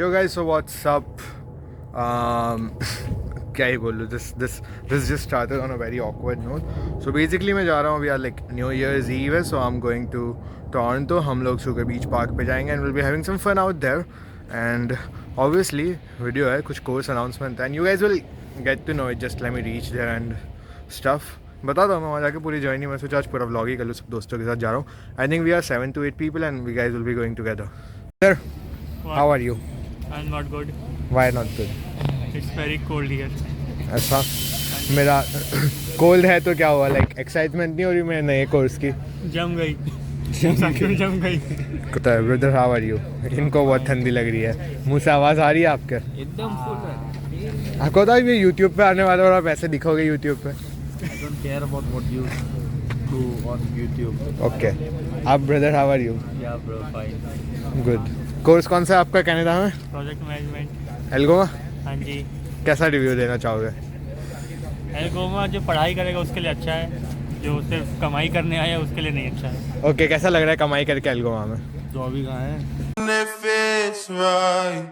Yo guys, so what's up? क्या ही बोलूँ, this just started on a very awkward note. So basically मैं जा रहा हूँ, we are like New Year's Eve है, so I'm going to Toronto. हम लोग सुगर बीच पार्क पे जाएंगे and we'll be having some fun out there. And obviously video है, कुछ course announcement and you guys will get to know it. Just let me reach there and stuff. बता दो मैं वहाँ जाके पूरी जर्नी में सोचा आज पूरा व्लॉग ही कर लूँ, सब दोस्तों के साथ जा रहा हूँ. I think we are 7 to 8 people and we guys will be going together. Sir, how are you? I'm not good. Why not good? It's very cold here. ऐसा मेरा कोल्ड है तो क्या हुआ, लाइक एक्साइटमेंट नहीं हो रही मेरे नए कोर्स की? जम गई जम गई. कुत्ता है ब्रदर, हाउ आर यू? इनको बहुत ठंडी लग रही है, मुँह से आवाज़ आ रही है आपके? एकदम फुल है. आपको पता है ये यूट्यूब पे आने वाला और आप ऐसे दिखोगे यूट्यूब पे? I don't care about what you do on YouTube. Okay, आप brother how are you? Yeah, bro, fine. Good. Course कौन सा है आपका कनाडा में? Project management. एल्गोमा. हाँ जी. कैसा रिव्यू देना चाहोगे? एल्गोमा जो पढ़ाई करेगा उसके लिए अच्छा है, जो सिर्फ कमाई करने आया उसके लिए नहीं अच्छा है. ओके, कैसा लग रहा है कमाई करके एल्गोमा में? जो अभी कहाँ है? If it's right,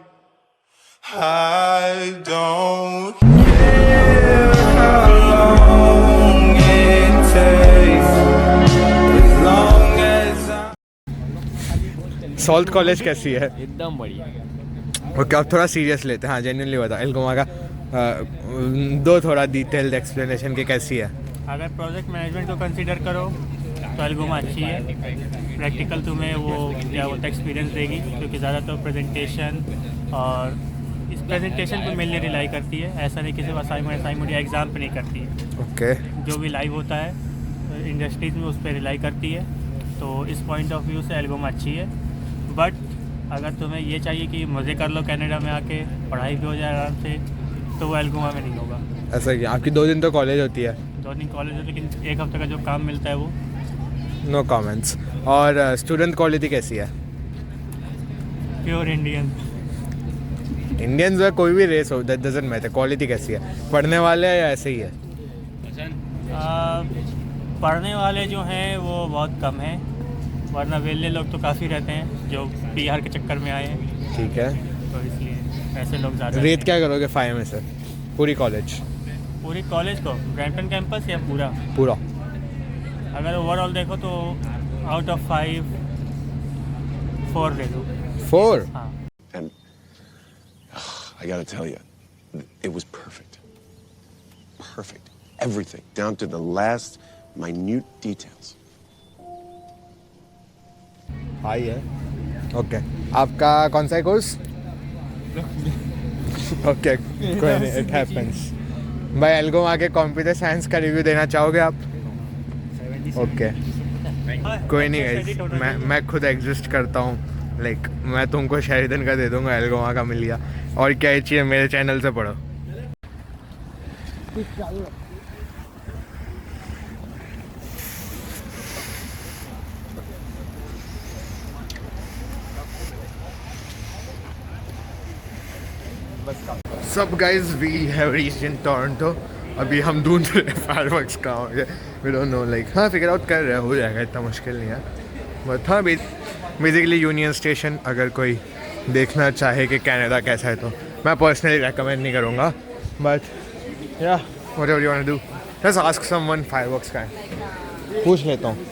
I don't care how long it takes, as long as salt college कैसी है? एकदम बढ़िया. ओके, अब थोड़ा सीरियस लेते हैं. हाँ, जेन्युइनली बता, एल्गोमा का दो थोड़ा डिटेल्ड एक्सप्लेनेशन के कैसी है. अगर प्रोजेक्ट मैनेजमेंट को कंसीडर करो तो एल्गोमा अच्छी है. प्रैक्टिकल तुम्हें वो क्या होता है एक्सपीरियंस देगी, क्योंकि ज़्यादातर प्रेजेंटेशन और इस प्रेजेंटेशन पे मेनली रिलाई करती है. ऐसा नहीं कि सिर्फ असाइनमेंट या एग्ज़ाम पे नहीं करती है. ओके. जो भी लाइव होता है इंडस्ट्रीज़ में उस पर रिलाई करती है. तो इस पॉइंट ऑफ व्यू से एल्गोमा अच्छी है. बट अगर तुम्हें ये चाहिए कि मज़े कर लो कनाडा में आके, पढ़ाई भी हो जाए आराम से, तो वो एल्गोमा में नहीं होगा. ऐसा कि आपकी 2 दिन तो कॉलेज होती है? 2 दिन कॉलेज है, लेकिन 1 हफ्ते का जो काम मिलता है वो. No comments. और स्टूडेंट क्वालिटी कैसी है? Pure Indian. इंडियंस में कोई भी रेस हो, दैट डजंट मैटर. क्वालिटी कैसी है? पढ़ने वाले या ऐसे ही है? पढ़ने वाले जो हैं वो बहुत कम हैं, वरना वेले लोग तो काफ़ी रहते हैं जो बिहार के चक्कर में आए हैं. ठीक है. तो इसलिए ऐसे लोग ज़्यादा. रेट क्या करोगे 5 में से पूरी कॉलेज? पूरी कॉलेज को ब्रैम्पटन कैंपस या पूरा? पूरा. अगर ओवरऑल देखो तो आउट ऑफ 5 4 दे दो. 4? हाँ. And I gotta tell you, it was perfect. Perfect. Everything, down to the last minute details. High है. ओके. आपका कौन सा है कोर्स? ओके, कोई नहीं, इट हैपेंस. भाई एल्गोमा के कंप्यूटर साइंस का रिव्यू देना चाहोगे आप? ओके, कोई नहीं गाइस, मैं खुद एग्जिस्ट करता हूँ. लाइक मैं तुमको शेरिडन का दे दूंगा, एल्गोमा का मिल गया. और क्या ही चाहिए, मेरे चैनल से पढ़ो. सब guys, we have reached in Toronto. अभी हम ढूंढ रहे हैं फायरवर्क्स कहाँ हो गए. वी डोंट नो, लाइक हाँ फिगर आउट कर रहे हैं, हो जाएगा, इतना मुश्किल नहीं है. बट हाँ, बेसिकली यूनियन स्टेशन अगर कोई देखना चाहे कि कनाडा कैसा है तो मैं पर्सनली रेकमेंड नहीं करूँगा. But yeah whatever you want to do, just ask someone fireworks का है. पूछ लेता हूँ.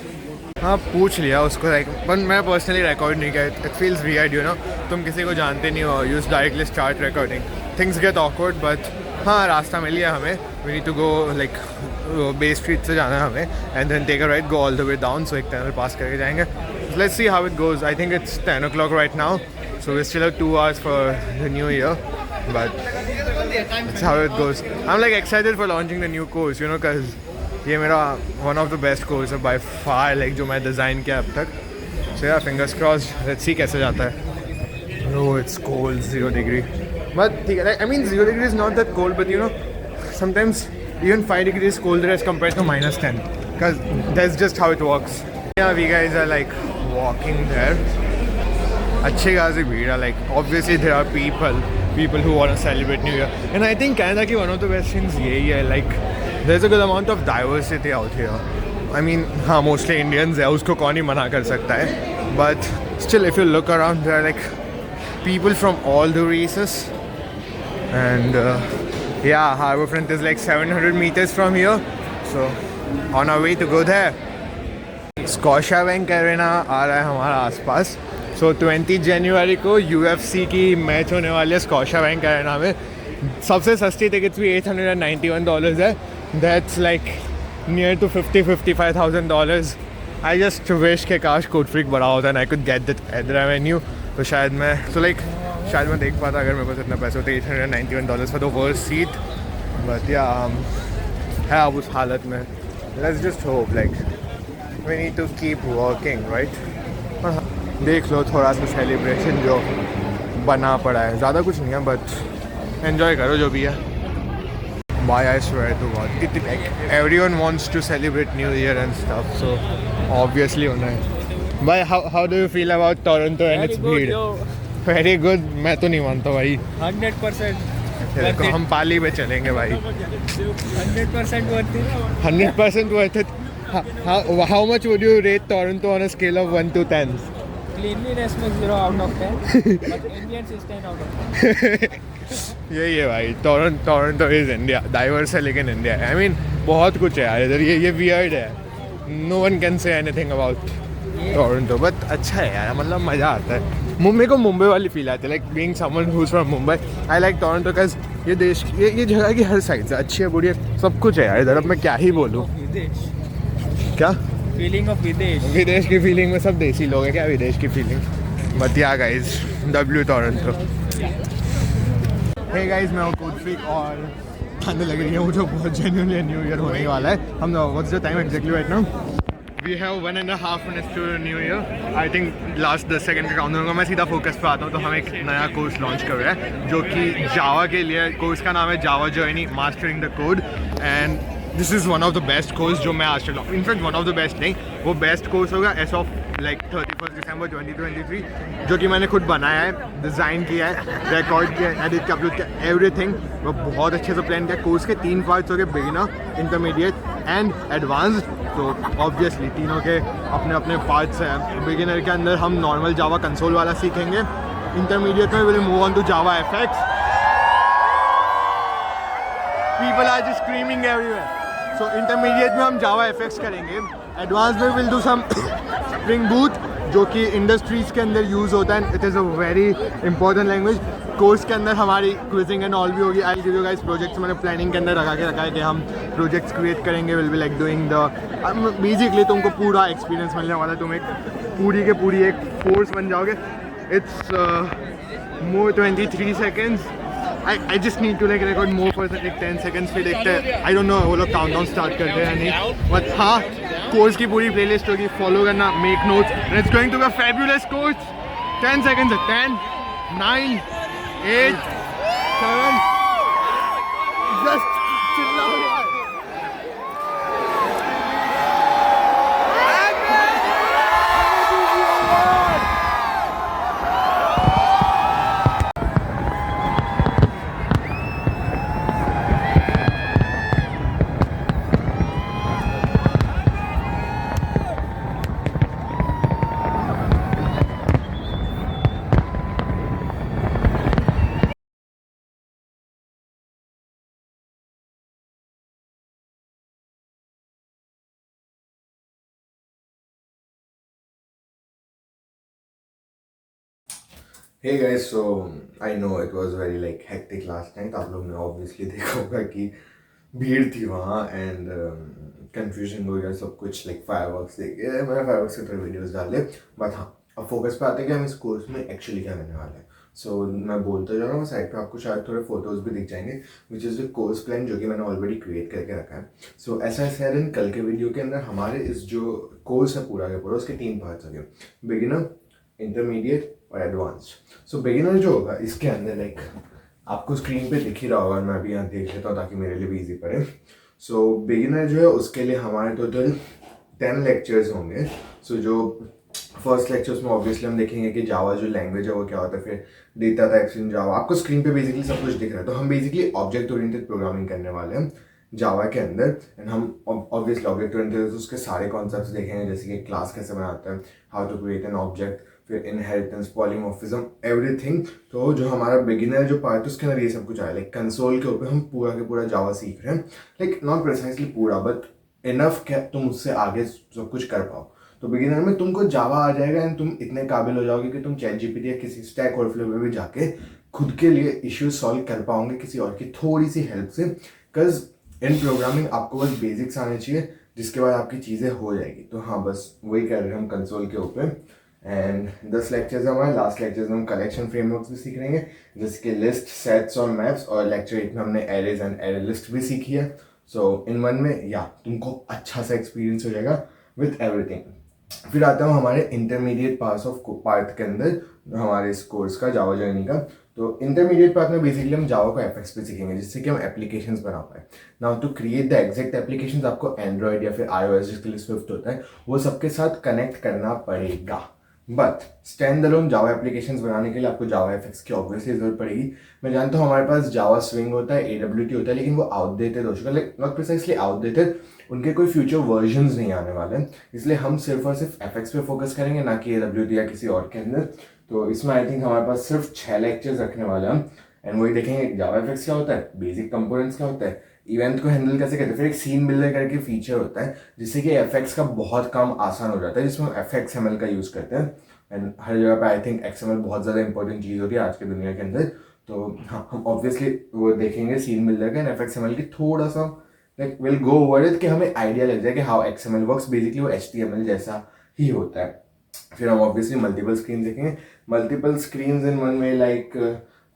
हाँ, पूछ लिया उसको, लाइक पर मैं पर्सनली रिकॉर्ड नहीं किया. It feels weird, you know. तुम किसी को जानते नहीं हो, use directly start recording, things get awkward. But हाँ, रास्ता मिल गया हमें. We need to go like Bay Street से जाना है हमें, and then take a right, go all the way down. So एक टनल पास करके जाएंगे. Let's see how it goes. I think it's 10 o'clock right now, so we still have 2 hours for the new year. But that's how it goes. I'm like excited for launching the new course, you know, cause ये मेरा one of the best course है by far, like जो मैं design किया अब तक. So yeah, fingers crossed. Let's see कैसे जाता है. No, it's cold, 0 degree. But ठीक है, I mean 0 degree is not that cold, but you know, sometimes even 5 degrees colder as compared to -10, cause that's just how it works. Yeah, we guys are like walking there. अच्छी खासी भीड़ है. Like obviously there are people who want to celebrate New Year, and I think Canada की one of the best things यही है, like there's a good amount of diversity out here. I mean हाँ, mostly Indians है, उसको कौन ही मना कर सकता है. But still, if you look around, there are like people from all the races. And yeah, Harbourfront is like 700 meters from here, so on our way to go there. Scotiabank arena आ रहा है हमारा आसपास. सो 20 जनवरी को UFC की match होने वाली है स्कॉशियाबैंक एरेना में. सबसे सस्ती टिकट्स भी $891 है. That's like near to $50,000-55,000. I just wish के काश कोड फ्रीक बड़ा होता and I could get that एड्रा वेन्यू. तो शायद मैं शायद मैं देख पाता अगर मेरे पास इतना पैसे होते. $891 for the worst seat. But या है अब उस हालत में. Let's just hope like we need to keep working, right? देख लो थोड़ा सा सेलिब्रेशन जो बना पड़ा है, ज़्यादा कुछ नहीं है बट एंजॉय करो जो भी है. Why I swear to God, everyone wants to celebrate New Year and stuff, so obviously होना है. Why how do you feel about Toronto and its भीड़? Very good. मैं तो नहीं मानता भाई. 100%. देखो हम पाली पे चलेंगे भाई. 100% worth it. 100% worth it. How much would you rate Toronto on a scale of 1 to 10? Cleanliness में 0 out of 10. But Indians is 10 out of 10. यही है भाई. Toronto is India. डाइवर्स है लेकिन इंडिया है. आई मीन बहुत कुछ है यार इधर. ये वियर्ड है. No one can say anything about Toronto. But अच्छा है यार, मतलब मज़ा आता है. मुंबई को मुंबई वाली फील आती है. Like being someone who is from Mumbai, I like Toronto because ये देश ये जगह की हर साइड से अच्छी है, बुरी है, सब कुछ है यार इधर. अब मैं क्या ही बोलूँ. क्या फीलिंग ऑफ विदेश की फीलिंग में सब देसी लोग हैं क्या. विदेश की feeling. But yeah guys, W Toronto. Hey guys, मैं हूँ कोड फ्रीक और आने लग रही है मुझे बहुत जेन्युइनली न्यू ईयर होने वाला है. हम what's the time exactly right now? We have 1.5 minutes to new year. I think last 10 second का काउंट होगा. मैं सीधा फोकस पे आता हूँ. तो हम एक नया कोर्स लॉन्च कर रहे हैं जो कि जावा के लिए. कोर्स का नाम है Java journey mastering the code. And this is one of the best course जो मैं आज चला. In fact one of the best नहीं, वो बेस्ट कोर्स होगा एस ऑफ लाइक 31 दिसंबर 2023, जो कि मैंने खुद बनाया है, डिज़ाइन किया है, रिकॉर्ड किया है, एडिट किया, अपलोड किया, एवरीथिंग. वो बहुत अच्छे से प्लान किया. कोर्स के 3 पार्ट्स हो गए, बिगिनर, इंटरमीडिएट एंड एडवांस्ड. तो ऑब्वियसली तीनों के अपने अपने पार्ट्स हैं. बिगिनर के अंदर हम नॉर्मल जावा कंसोल वाला सीखेंगे. इंटरमीडिएट में we'll move on to Java FX. People are just screaming everywhere. So intermediate में हम जावा एफएक्स करेंगे. एडवांस में we'll do some spring boot जो कि इंडस्ट्रीज़ के अंदर यूज़ होता है. It is a very important language. Course के अंदर हमारी क्विजिंग एंड ऑल भी होगी. I give you guys projects. मैंने प्लानिंग के अंदर रखा है कि हम प्रोजेक्ट्स क्रिएट करेंगे. We'll be like doing the basically तुमको पूरा एक्सपीरियंस मिलने वाला है. तुम एक पूरी के पूरी एक फोर्स बन जाओगे. It's more 23 seconds. I just need to like record more for like 10 seconds. फिर देखते हैं. I don't know वो लोग काउंटडाउन स्टार्ट करते हैं नहीं. बट हाँ, कोर्स की पूरी प्लेलिस्ट होगी. फॉलो करना, make notes. It's going to be a fabulous course. 10 seconds. 10, 9, 8, 7. Just चिल्लाओ यार. Hey guys, so I know it was very like hectic last night. आप लोग ने obviously देखा होगा कि भीड़ थी वहाँ and confusion हो गया सब कुछ. like fireworks देखे. मैंने fireworks के थोड़े वीडियोस डाले. बट हाँ, अब फोकस पे आते हैं कि हम इस कोर्स में एक्चुअली क्या करने वाले हैं. सो मैं बोलते जा रहा हूँ. साइड पे आपको शायद थोड़े फोटोज भी दिख जाएंगे which is the course plan जो कि मैंने ऑलरेडी क्रिएट करके रखा है. सो ऐसा सर इन कल के वीडियो के अंदर हमारे इस जो कोर्स है पूरा का पूरा उसके 3 पार्ट्स हो गए. बिगिनर, इंटरमीडिएट और एडवांस्ड. सो बिगिनर जो होगा इसके अंदर लाइक आपको स्क्रीन पे दिख ही रहा होगा. मैं अभी यहाँ देख लेता हूँ ताकि मेरे लिए भी ईजी पड़े. सो बिगिनर जो है उसके लिए हमारे टोटल 10 लेक्चर्स होंगे. सो जो फर्स्ट लेक्चर्स में ऑब्वियसली हम देखेंगे कि जावा जो लैंग्वेज है वो क्या होता है. फिर डेटा टाइप्स इन जावा. आपको स्क्रीन पे बेसिकली सब कुछ दिख रहा है. तो हम बेसिकली ऑब्जेक्ट ओरिएंटेड प्रोग्रामिंग करने वाले हैं जावा के अंदर. एंड हम ऑब्वियसली ऑब्जेक्ट ओरिएंटेड उसके सारे कॉन्सेप्ट्स देखेंगे जैसे कि क्लास कैसे बनाते हैं, how to create an object, फिर इनहेरिटेंस, पॉलीमॉर्फिज्म, एवरीथिंग। तो जो हमारा बिगिनर जो पार्ट है उसके अंदर ये सब कुछ आया। लाइक कंसोल के ऊपर हम पूरा के पूरा जावा सीख रहे हैं, लाइक नॉट प्रिसाइसली पूरा बट इनफ क्या तुम उससे आगे सब कुछ कर पाओ। तो बिगिनर में तुमको जावा आ जाएगा एंड तुम इतने काबिल हो जाओगे कि तुम चैट जीपीटी या किसी स्टैक ओवरफ्लो पे भी जाके खुद के लिए इश्यूज सॉल्व कर पाओगे किसी और की थोड़ी सी हेल्प से। बिकॉज इन प्रोग्रामिंग आपको बस बेसिक्स आने चाहिए, जिसके बाद आपकी चीज़ें हो जाएगी। तो हाँ, बस वही कर रहे हैं हम कंसोल के ऊपर। एंड 10 लेक्चर्स हमारे, लास्ट लेक्चर्स में हम कलेक्शन फ्रेमवर्क्स भी सीख रहेंगे, जैसे कि लिस्ट, सेट्स और मैप्स। और लेक्चर 8 में हमने एरेज एंड एरे लिस्ट भी सीखी है। सो इन वन में या तुमको अच्छा सा एक्सपीरियंस हो जाएगा विथ एवरीथिंग। फिर आता हूँ हमारे इंटरमीडिएट पार्ट के अंदर हमारे इस कोर्स का, जावा जर्नी का। तो इंटरमीडिएट पार्ट में बेसिकली हम जावा को एफएक्स पे सीखेंगे, जिससे कि हम एप्लीकेशंस बना पाए। Now to create the exact applications आपको एंड्रॉयड या फिर iOS जिसके लिए स्विफ्ट होता है वो सबके साथ कनेक्ट करना पड़ेगा। But stand alone Java applications बनाने के लिए आपको जावा एफएक्स की ऑब्वियसली जरूरत पड़ेगी। मैं जानता हूँ हमारे पास जावा स्विंग होता है, AWT होता है, लेकिन वो आउटडेटेड हो चुका है। लाइक नॉट प्रिसाइसली आउटडेटेड, उनके कोई फ्यूचर वर्जन्स नहीं आने वाले हैं। इसलिए हम सिर्फ और सिर्फ एफएक्स पे फोकस करेंगे, ना कि AWT या किसी और के अंदर। तो इसमें आई थिंक हमारे पास सिर्फ 6 लेक्चर्स रखने वाले हैं एंड वही देखेंगे जावा एफएक्स क्या होता है, बेसिक कंपोनेंट्स क्या होता है, इवेंट को हैंडल कैसे करते हैं। फिर एक सीन बिल्डर करके फीचर होता है जिससे कि एफएक्स का बहुत काम आसान हो जाता है, जिसमें हम FXML का यूज़ करते हैं। एंड हर जगह पे आई थिंक XML बहुत ज़्यादा इंपॉर्टेंट चीज़ होती है आज की दुनिया के अंदर। तो हाँ, हम ऑब्वियसली वो देखेंगे सीन बिल्डर का एंड FXML की थोड़ा सा like will go over it, कि हमें आइडिया लग जाए कि हाउ XML वर्क्स। बेसिकली वो HTML जैसा ही होता है। फिर हम ऑब्वियसली मल्टीपल स्क्रीन देखेंगे। Multiple screen in one way, like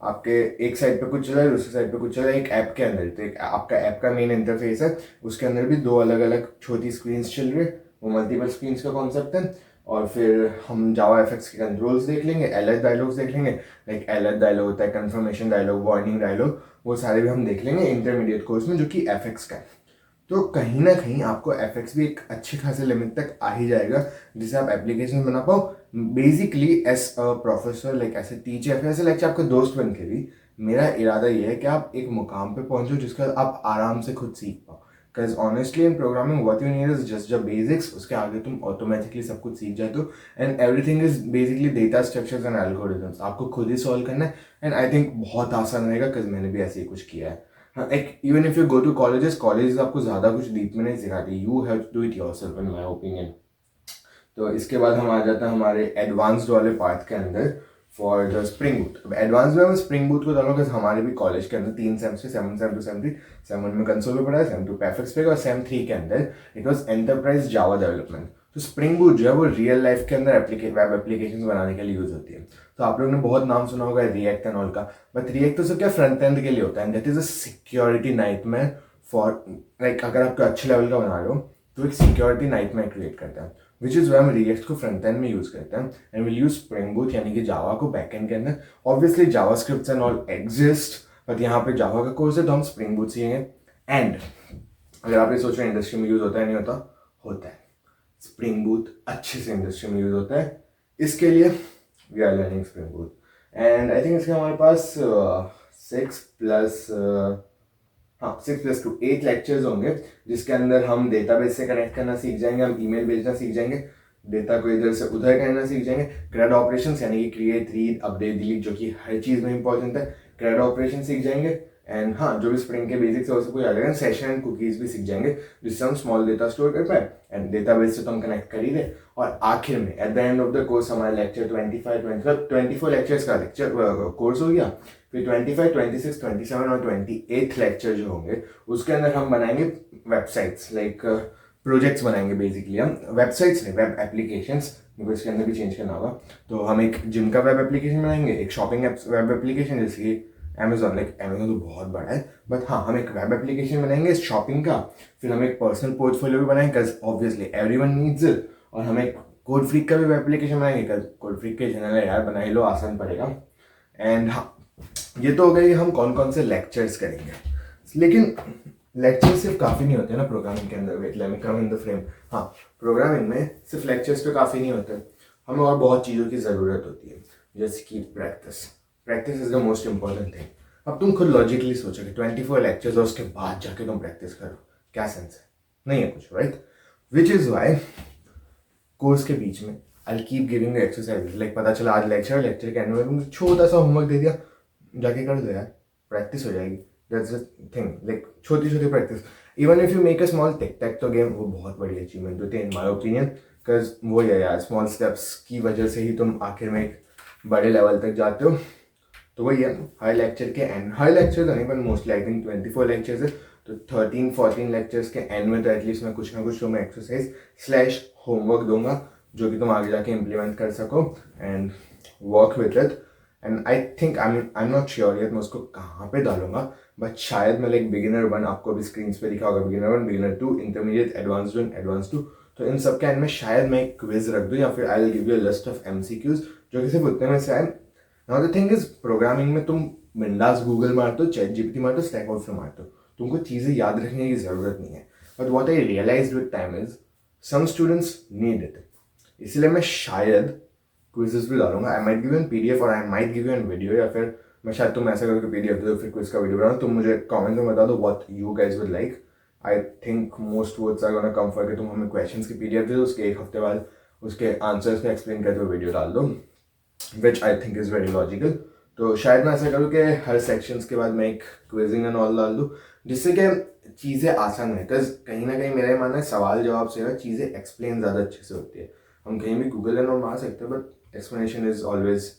आपके एक साइड पे कुछ चल रहा है, दूसरी साइड पे कुछ चल रहा है। एक ऐप के अंदर, तो एक आपका ऐप का मेन इंटरफेस है, उसके अंदर भी 2 अलग अलग छोटी स्क्रीन चल रही है, वो मल्टीपल स्क्रीन का कॉन्सेप्ट है। और फिर हम जावा एफएक्स के कंट्रोल्स देख लेंगे, एलएच डायलॉग्स देख लेंगे। लाइक एलएच डायलॉग होता है कंफर्मेशन डायलॉग, वार्निंग डायलॉग, वो सारे भी हम देख लेंगे इंटरमीडिएट कोर्स में, जो कि एफएक्स का है। तो कहीं ना कहीं आपको एफएक्स भी एक अच्छे खासे लिमिट तक आ ही जाएगा, जिससे आप एप्लीकेशन बना पाओ। Basically as a professor, like as a teacher, फिर ऐसे लाइक आपके दोस्त बन के भी मेरा इरादा ये है कि आप एक मुकाम पे पहुंचो जिसका आप आराम से खुद सीख पाओ। Because honestly in programming what you need is just the basics, उसके आगे तुम ऑटोमेटिकली सब कुछ सीख जाते हो। And everything is basically data structures and algorithms, आपको खुद ही सॉल्व करना है। एंड आई थिंक बहुत आसान रहेगा, बिकॉज मैंने भी ऐसे ही कुछ किया है। Like even if you go to colleges आपको ज़्यादा कुछ डीप में नहीं सिखाती, you have to do it yourself in my opinion। तो इसके बाद हम आ जाते हैं हमारे एडवांस्ड वाले पार्ट के अंदर फॉर द स्प्रिंग बूट। अब एडवांस में मैं स्प्रिंग बूट को डालूंगा, हमारे भी कॉलेज के अंदर 3 सेम्स थे, सेम 1 to सेम 3। सेम 1 में कंसोल पे पढ़ा है, सेम 2 पे एफएक्स पे, और सेम 3 के अंदर it was enterprise Java development. तो स्प्रिंग बूट जो है वो रियल लाइफ के अंदर वेब एप्लीकेशंस बनाने के लिए यूज होती है। तो आप लोगों ने बहुत नाम सुना होगा रिएक्ट एंड ऑल का, बट रिएक्ट तो सिर्फ क्या फ्रंट एंड के लिए होता है, and that is a security nightmare for like अगर आप अच्छे लेवल का बना रहे हो तो एक सिक्योरिटी नाइटमेयर क्रिएट करता है, विच इज वाई हम रिएक्ट को फ्रंट एंड में यूज करते हैं and will use spring boot यानी कि जावा को बैक एंड के अंदर। Obviously Java scripts and all exist, but यहाँ पे जावा का कोर्स है तो हम स्प्रिंग बूट सीखेंगे। एंड अगर आप ये सोच रहे हैं इंडस्ट्री में यूज होता है नहीं होता, होता है। स्प्रिंग बूट अच्छे से इंडस्ट्री में यूज होता है, इसके लिए we are learning spring boot. And I think इसके हमारे पास 6+2 8 लेक्चर्स होंगे, जिसके अंदर हम डेटाबेस से कनेक्ट करना सीख जाएंगे, हम ईमेल भेजना सीख जाएंगे, डेटा को इधर से उधर करना सीख जाएंगे, CRUD ऑपरेशंस यानी कि क्रिएट, रीड, अपडेट, डिलीट, जो कि हर चीज़ में इंपॉर्टेंट है, CRUD ऑपरेशन सीख जाएंगे। एंड हाँ, जो भी स्प्रिंग के बेसिक्स है वो सब कुछ आ जाएगा। सेशन एंड कुकीज भी सीख जाएंगे, जिससे हम स्मॉल डेटा स्टोर कर पाए, एंड डेटाबेस से तो हम कनेक्ट कर ही दे। और आखिर में eight the end of the course हमारा लेक्चर 24 लेक्चर्स का लेक्चर कोर्स हो गया। फिर 25, 26, 27 और 28 लेक्चर जो होंगे उसके अंदर हम बनाएंगे वेबसाइट्स, लाइक प्रोजेक्ट्स बनाएंगे। बेसिकली हम वेबसाइट्स नहीं, वेब एप्लीकेशंस, मेरे को इसके अंदर भी चेंज करना होगा। तो हम एक जिम का वेब एप्लीकेशन बनाएंगे, एक शॉपिंग वेब एप्लीकेशन जैसे कि अमेजोन, लाइक अमेजोन तो बहुत बड़ा है, बट हाँ हम एक वेब एप्लीकेशन बनाएंगे शॉपिंग का। फिर हम एक पर्सनल पोर्टफोलियो भी बनाएंगे, because obviously everyone needs it. और हम एक कोड फ्रीक का भी वेब एप्लीकेशन बनाएंगे, बिकॉज कोड फ्रीक के चैनल है यार, बना ही लो, आसान पड़ेगा। एंड हाँ, ये तो हो गई हम कौन कौन से लेक्चर्स करेंगे। लेकिन लेक्चर सिर्फ काफ़ी नहीं होते ना प्रोग्रामिंग के अंदर। Wait let me come in the frame. हाँ, प्रोग्रामिंग में सिर्फ लेक्चर्स तो काफ़ी नहीं होते, हमें और बहुत चीज़ों की ज़रूरत होती है, जैसे कि practice. Practice is the most important thing. अब तुम खुद लॉजिकली सोचोगे 24 लेक्चर्स और उसके बाद जाके तुम प्रैक्टिस करो, क्या सेंस है? नहीं है कुछ, right? Which is why course के बीच में I keep giving exercise, like पता चला आज लेक्चर के एंड में तुमको छोटा सा होमवर्क दे दिया, जाके कर दो यार, प्रैक्टिस हो जाएगी। दैट्स द थिंग, लाइक छोटी छोटी practice. Even if you make a small tic tac toe game, वो बहुत बड़ी अचीवमेंट होती है इन माई ओपिनियन, बिकॉज वो है यार, स्मॉल स्टेप्स की वजह से ही तुम आखिर में एक बड़े लेवल तक जाते हो। तो वही है, हर लेक्चर के एंड, हर लेक्चर तो नहीं पर मोस्टली आई थिंक 24 लेक्चर्स है, तो 13-14 लेक्चर्स के एंड में तो एटलीस्ट मैं कुछ ना कुछ तुम्हें एक्सरसाइज / होमवर्क दूंगा जो कि तुम आगे जाके इम्प्लीमेंट कर सको and work with it. And I think I am not sure yet मैं उसको कहाँ पे डालूंगा, बट शायद मैं लाइक बिगिनर 1, आपको भी स्क्रीन पे दिखा होगा, beginner 1, beginner 2, intermediate, advance 1, advance 2, तो इन सब के एंड में शायद मैं एक क्विज रख दूँ या फिर I will give you a list of MCQs जो कि सिर्फ उतने में से आए। Now the thing is, programming में तुम विंडोज गूगल मारते हो, ChatGPT मारते हो, स्टैक ओवरफ्लो मारते हो, तुमको चीज़ें याद रखने की ज़रूरत नहीं है। But what I realise with time is some students need it, इसलिए मैं शायद क्विजेस भी डालूंगा। I might give you an PDF और I might give you an video, या फिर मैं शायद तुम ऐसा करके PDF दो फिर क्विज का वीडियो बनाओ। तुम मुझे कमेंट में बता दो what you guys would like. I think most words are gonna come for कि तुम हमें क्वेश्चंस की PDF दे दो, उसके एक हफ्ते बाद उसके आंसर्स को एक्सप्लेन करते हुए वीडियो डाल दो, which I think is very logical. तो शायद मैं ऐसा करूँ कि हर सेक्शंस के बाद मैं एक क्विजिंग एंड ऑल डाल दूँ, जिससे कि चीज़ें आसान है। बिकॉज कहीं ना कहीं मेरा ये मानना है सवाल जवाब से ना चीज़ें एक्सप्लेन ज़्यादा अच्छे से होती है। हम कहीं भी गूगल एंड ऑल मार सकते हैं, but explanation is always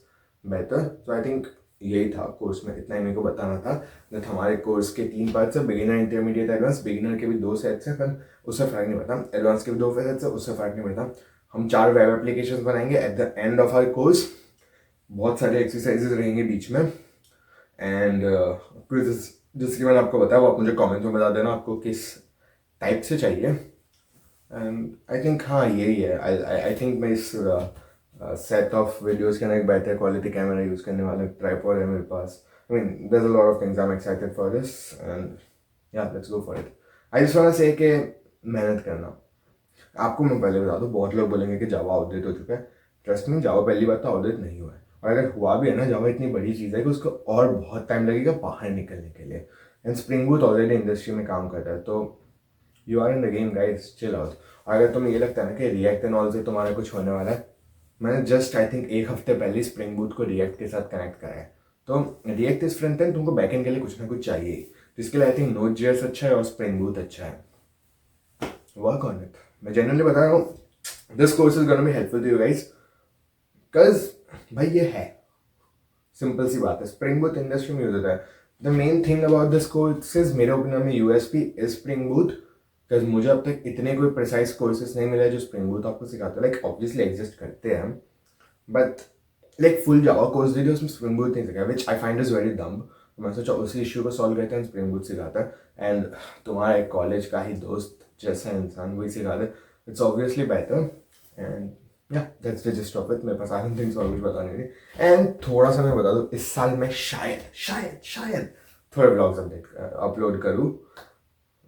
better. तो आई थिंक यही था कोर्स में, इतना ही मेरे को बताना था। दैट हमारे कोर्स के 3 पार्ट्स है, बिगिनर, इंटरमीडिएट, एडवांस। बिगिनर के भी 2 सेट्स हैं, पर उससे फ़र्क नहीं पड़ता। एडवांस के भी 2 सेट्स है, उससे फ़र्क नहीं पड़ता। हम 4 वेब एप्लीकेशन बनाएंगे at the end of our course. बहुत सारे एक्सरसाइजेज रहेंगे बीच में एंड क्विज़, जिसकी मैंने आपको बताया वो आप मुझे कमेंट में बता देना आपको किस टाइप से चाहिए। एंड आई थिंक हाँ यही है। आई थिंक मैं इस सेट ऑफ वीडियोस के ना एक बेटर क्वालिटी कैमरा यूज़ करने वाला ट्राइपॉड है मेरे पास। I mean there is a lot of things I am excited for this and yeah let's go for it. I just want to say कि मेहनत करना। आपको मैं पहले बता दूँ, बहुत लोग बोलेंगे कि जावा आउटडेट हो चुका है। ट्रस्ट मी, जावा पहली बात तो आउटडेट नहीं हुआ है, और अगर हुआ भी है ना, जावा इतनी बड़ी चीज़ है कि उसको और बहुत टाइम लगेगा बाहर निकलने के लिए। And spring boot already industry में काम करता है, तो you are in the game guys, chill out. और अगर तुम्हें ये लगता है ना कि रिएक्ट एंड ऑल से तुम्हारा कुछ होने वाला है, मैंने जस्ट आई थिंक 1 हफ्ते पहले स्प्रिंग बूट को रिएक्ट के साथ कनेक्ट करा है। तो रिएक्ट इज फ्रंट एंड, तुमको बैक एंड के लिए कुछ ना कुछ चाहिए, जिसके लिए आई थिंक Node.js अच्छा है और स्प्रिंग बूट अच्छा है। Work on it. मैं जनरली बता रहा हूँ, this course is gonna be helpful to you guys, because भाई ये है सिंपल सी बात है, स्प्रिंग बूट इंडस्ट्री में यूज होता है। The main thing about this course is, मेरे ओपिनियन में USP is spring boot, because मुझे अब तक इतने कोई प्रिसाइज कोर्सेज नहीं मिले जो स्प्रिंग बूट आपको सिखाते हैं। लाइक ऑब्वियसली एग्जिस्ट करते हैं, but like full Java course दे दिया उसमें स्प्रिंग बूट नहीं सिखाया, which I find is very dumb. मैं सोचा उसी इश्यू को सॉल्व करते हैं, स्प्रिंग बूट सिखाता है एंड तुम्हारा एक कॉलेज का ही दोस्त जैसा इंसान वही सिखा दे, इट्स ऑब्वियसली बेटर। एंड या that's the gist of it. मेरे पास आई थिंग्स और कुछ बताने नहीं। एंड थोड़ा सा मैं बता दूँ, इस साल मैं शायद थोड़े व्लॉग्स अपलोड करूँ।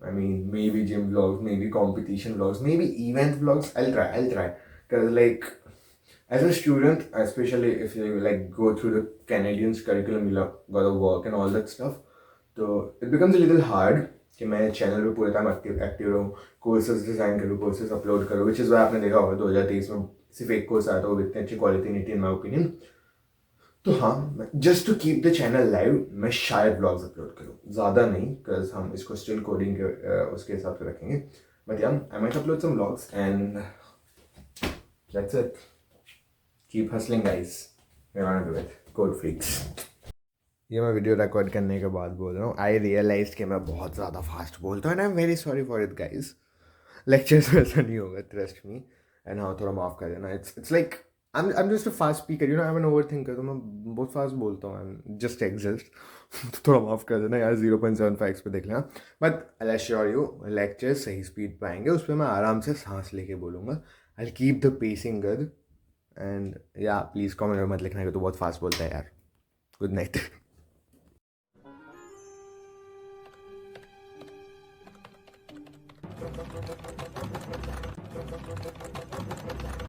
I mean, maybe gym vlogs, maybe competition vlogs, maybe event vlogs. I'll try. Because like, as a student, especially if you like go through the Canadian's curriculum, you got to work and all that stuff. So it becomes a little hard कि मैं channel पे पूरे time active रहूँ, courses design करूँ, courses upload करूँ, which is why आपने देखा होगा 2023 में सिर्फ एक कोर्स आया था, वो इतनी अच्छी क्वालिटी नहीं थी इन माई ओपिनियन। तो हाँ, just to keep the channel live मैं शायद व्लॉग्स अपलोड करूँ, ज़्यादा नहीं, बिकॉज हम इसको स्टिल कोडिंग के उसके हिसाब से रखेंगे। But yeah I might upload some vlogs and that's it. Keep hustling guys, we want to do it, code freaks. ये मैं वीडियो रिकॉर्ड करने के बाद बोल रहा हूँ। आई रियलाइज कि मैं बहुत ज़्यादा फास्ट बोलता हूँ and I am very sorry for it guys. Lectures में ऐसा नहीं होगा, ट्रस्ट मी। एंड हाँ, थोड़ा माफ़ कर देना। It's like I'm just a fast speaker, you know, I'm an overthinker, तो मैं बहुत फास्ट बोलता हूँ, I'm just exist। तो थोड़ा माफ़ कर देना यार, 0.75x पे देख लेना। But I assure you lecture सही स्पीड पे आएंगे, उस पर मैं आराम से सांस लेके बोलूँगा। I keep the pacing good and या प्लीज़ कमेंट में मत लिखना कि तो बहुत फास्ट बोलता है यार। Good night.